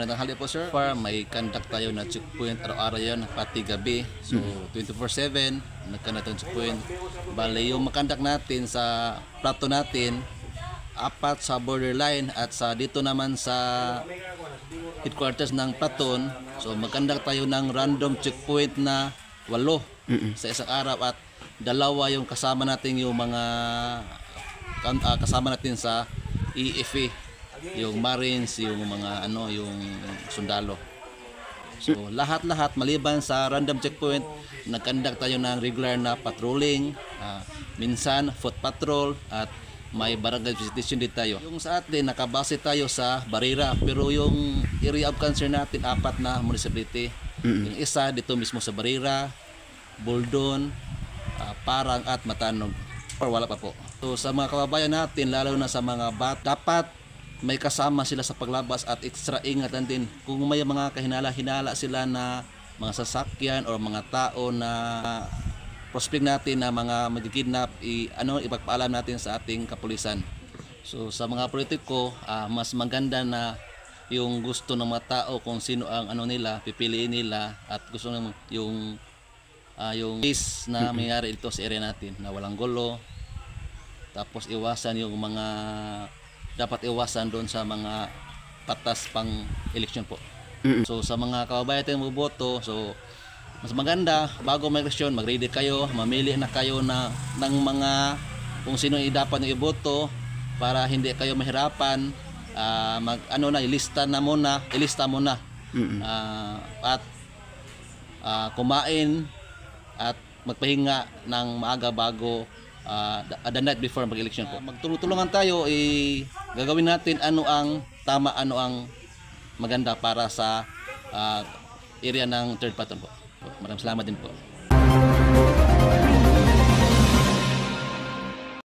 Magandang tanghali po sir. May conduct tayo na checkpoint araw-araw yan, pati gabi. So 24/7 nagkandak ng checkpoint. Bale yung makandak natin sa plato natin, apat sa borderline at sa dito naman sa headquarters ng platoon. So magkandak tayo ng random checkpoint na 8 sa isang araw at dalawa yung kasama natin yung mga kasama natin sa EFA, yung Marines, yung mga yung sundalo. So lahat-lahat maliban sa random checkpoint, nagkandak tayo ng regular na patrolling, minsan foot patrol at may barangay visitation din tayo. Yung sa atin nakabase tayo sa Barira, pero yung area of concern natin 4 na municipality. Yung isa dito mismo sa Barira, Buldon, Parang at Matanog. Or wala pa po. So sa mga kababayan natin, lalo na sa mga dapat may kasama sila sa paglabas at extra ingatan din. Kung may mga kahinala-hinala sila na mga sasakyan o mga tao na prospect natin na mga magkikidnap, ipagpaalam natin sa ating kapulisan. So sa mga politiko, mas maganda na yung gusto ng mga tao kung sino ang nila, pipiliin nila at gusto ng yung case na mayroon dito sa area natin na walang gulo. Tapos iwasan yung mga dapat iwasan doon sa mga patas pang eleksyon po. So sa mga kababayan tayong boboto, so mas maganda bago mag-eleksyon, mag-ready kayo, mamili na kayo ng mga kung sino dapat yung iboto para hindi kayo mahirapan. Ilista muna at kumain at magpahinga ng maaga bago the night before mag-election po. Magtulungan tayo, gagawin natin ano ang tama, ano ang maganda para sa area ng third pattern po. Maraming salamat din po.